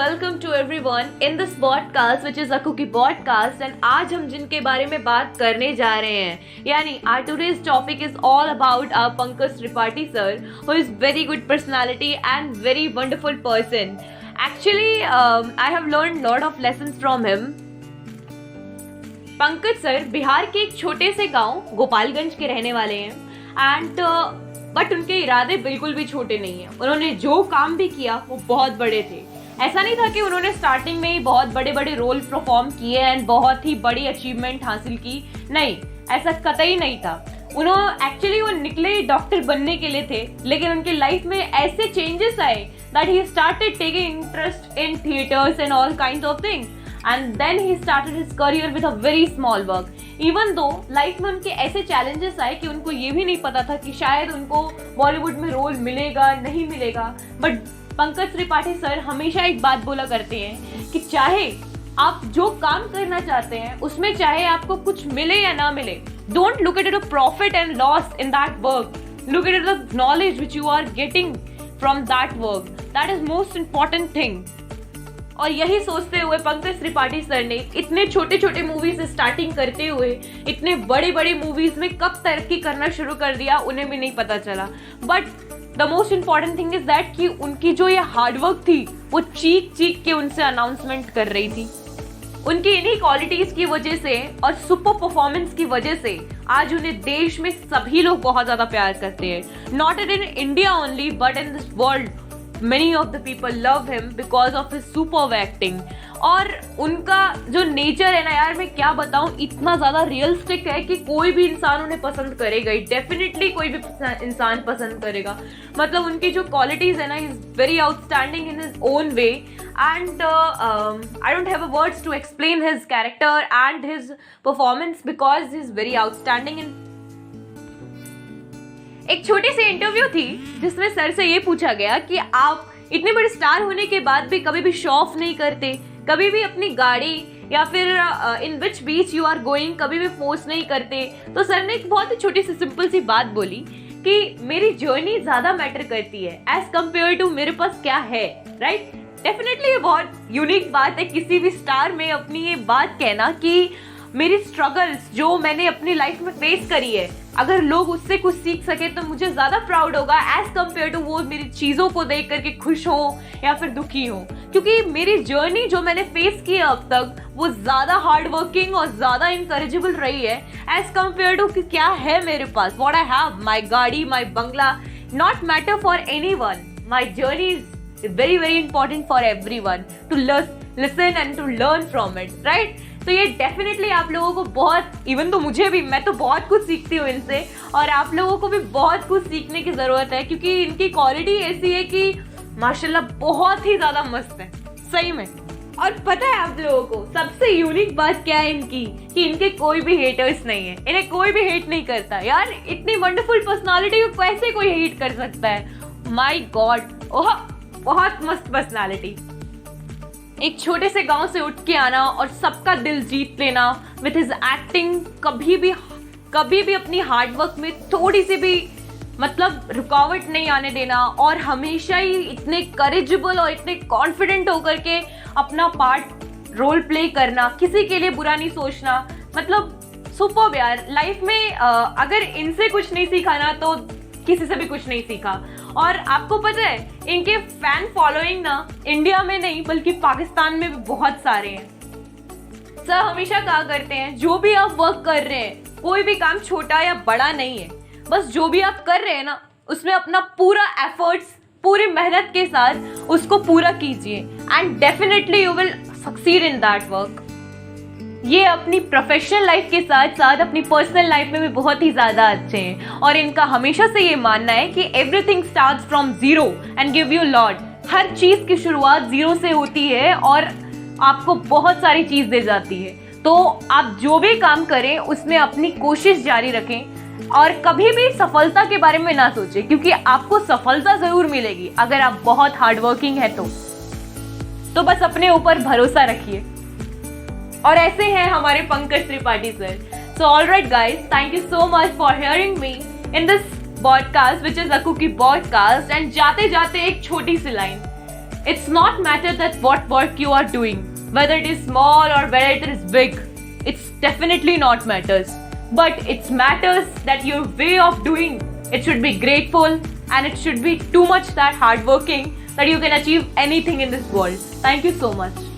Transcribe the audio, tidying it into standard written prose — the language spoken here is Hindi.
welcome to everyone in this podcast which is a cookie podcast and आज हम जिनके बारे में बात करने जा रहे हैं यानी our today's topic is all about our Pankaj Tripathi sir who is very good personality and very wonderful person. Actually I have learned lot of lessons from him. Pankaj sir Bihar के एक छोटे से गांव गोपालगंज के रहने वाले हैं एंड बट उनके इरादे बिल्कुल भी छोटे नहीं हैं. उन्होंने जो काम भी किया वो बहुत बड़े थे. ऐसा नहीं था कि उन्होंने स्टार्टिंग में ही बहुत बड़े बड़े रोल परफॉर्म किए एंड बहुत ही बड़ी अचीवमेंट हासिल की. नहीं, ऐसा कतई नहीं था. उन्होंने एक्चुअली वो निकले डॉक्टर बनने के लिए थे, लेकिन उनके लाइफ में ऐसे चेंजेस आए that he started taking interest in theatres and all kind of things. And then he started his career with a very small work. Even though life में उनके ऐसे challenges आए कि उनको ये भी नहीं पता था कि शायद उनको बॉलीवुड में रोल मिलेगा नहीं मिलेगा, बट पंकज त्रिपाठी सर हमेशा एक बात बोला करते हैं कि चाहे आप जो काम करना चाहते हैं उसमें चाहे आपको कुछ मिले या ना मिले, don't look at it a profit and loss in that work. Look at it the knowledge which you are getting from that work. That is most important thing. और यही सोचते हुए पंकज त्रिपाठी सर ने इतने छोटे छोटे मूवी से स्टार्टिंग करते हुए इतने बड़े बड़े मूवीज में कब तरक्की करना शुरू कर दिया उन्हें भी नहीं पता चला. But the most important thing is that कि उनकी जो ये हार्डवर्क थी वो चीख चीख के उनसे अनाउंसमेंट कर रही थी. उनकी इन्हीं क्वालिटीज की वजह से और सुपर परफॉर्मेंस की वजह से आज उन्हें देश में सभी लोग बहुत ज्यादा प्यार करते हैं. Not in India only but in this world many of the people love him because of his superb acting. और उनका जो नेचर है ना यार, मैं क्या बताऊं, इतना ज़्यादा रियलिस्टिक है कि कोई भी इंसान उन्हें पसंद करेगा ही. डेफिनेटली कोई भी इंसान पसंद करेगा. मतलब उनकी जो क्वालिटीज़ है ना, is very outstanding in his own way and I don't have words to explain his character and his performance because he is very outstanding. In एक छोटी सी इंटरव्यू थी जिसमें सर से ये पूछा गया कि आप इतने बड़े स्टार होने के बाद भी कभी भी शो ऑफ नहीं करते, कभी भी अपनी गाड़ी या फिर इन विच बीच यू आर गोइंग कभी भी पोस्ट नहीं करते. तो सर ने एक बहुत ही छोटी सी सिंपल सी बात बोली कि मेरी जर्नी ज्यादा मैटर करती है एज कम्पेयर टू मेरे पास क्या है. राइट? डेफिनेटली ये बहुत यूनिक बात है किसी भी स्टार में अपनी ये बात कहना कि मेरी स्ट्रगल्स जो मैंने अपनी लाइफ में फेस करी है, अगर लोग उससे कुछ सीख सके तो मुझे ज़्यादा प्राउड होगा एज कम्पेयर टू वो मेरी चीज़ों को देख करके खुश हो या फिर दुखी हो. क्योंकि मेरी जर्नी जो मैंने फेस की है अब तक वो ज़्यादा हार्ड वर्किंग और ज़्यादा इनकरेजेबल रही है एज कम्पेयर टू कि क्या है मेरे पास. व्हाट आई हैव, माई गाड़ी, माई बंगला, not matter for anyone. My journey is very very important for everyone to listen and to learn from it. Right? तो ये डेफिनेटली आप लोगों को बहुत, इवन तो मुझे भी, मैं तो बहुत कुछ सीखती हूँ इनसे और आप लोगों को भी बहुत कुछ सीखने की ज़रूरत है क्योंकि इनकी क्वालिटी ऐसी है कि माशाल्लाह बहुत ही ज़्यादा मस्त है सही में. और पता है आप लोगों को सबसे यूनिक बात क्या है इनकी, कि इनके कोई भी हेटर्स नहीं है. इन्हें कोई भी हेट नहीं करता. यार इतनी वंडरफुल पर्सनालिटी को कैसे कोई हेट कर सकता है? माय गॉड, ओह बहुत मस्त पर्सनालिटी. एक छोटे से गांव से उठ के आना और सबका दिल जीत लेना विथ हिज एक्टिंग, कभी भी अपनी हार्डवर्क में थोड़ी सी भी मतलब रुकावट नहीं आने देना और हमेशा ही इतने करेजेबल और इतने कॉन्फिडेंट होकर के अपना पार्ट रोल प्ले करना, किसी के लिए बुरा नहीं सोचना. मतलब सुपर्ब यार. लाइफ में अगर इनसे कुछ नहीं सीखा ना तो किसी से भी कुछ नहीं सीखा. और आपको पता है इनके फैन फॉलोइंग ना इंडिया में नहीं बल्कि पाकिस्तान में भी बहुत सारे हैं. सर हमेशा कहा करते हैं जो भी आप वर्क कर रहे हैं कोई भी काम छोटा या बड़ा नहीं है, बस जो भी आप कर रहे हैं ना उसमें अपना पूरा एफर्ट्स पूरी मेहनत के साथ उसको पूरा कीजिए and definitely you will succeed in that work. ये अपनी प्रोफेशनल लाइफ के साथ साथ अपनी पर्सनल लाइफ में भी बहुत ही ज़्यादा अच्छे हैं और इनका हमेशा से ये मानना है कि everything starts from zero and give you lot. हर चीज़ की शुरुआत जीरो से होती है और आपको बहुत सारी चीज़ दे जाती है. तो आप जो भी काम करें उसमें अपनी कोशिश जारी रखें और कभी भी सफलता के बारे में ना सोचें क्योंकि आपको सफलता ज़रूर मिलेगी अगर आप बहुत हार्डवर्किंग है तो बस अपने ऊपर भरोसा रखिए. और ऐसे हैं हमारे Pankaj Tripathi sir. So alright guys, thank you so much for hearing me in this podcast which is a cookie podcast. And जाते जाते एक छोटी सी line, It's not matter that what work you are doing, whether it is small or whether it is big. It's definitely not matters. But it matters that your way of doing it should be grateful, and it should be too much that hardworking that you can achieve anything in this world. Thank you so much.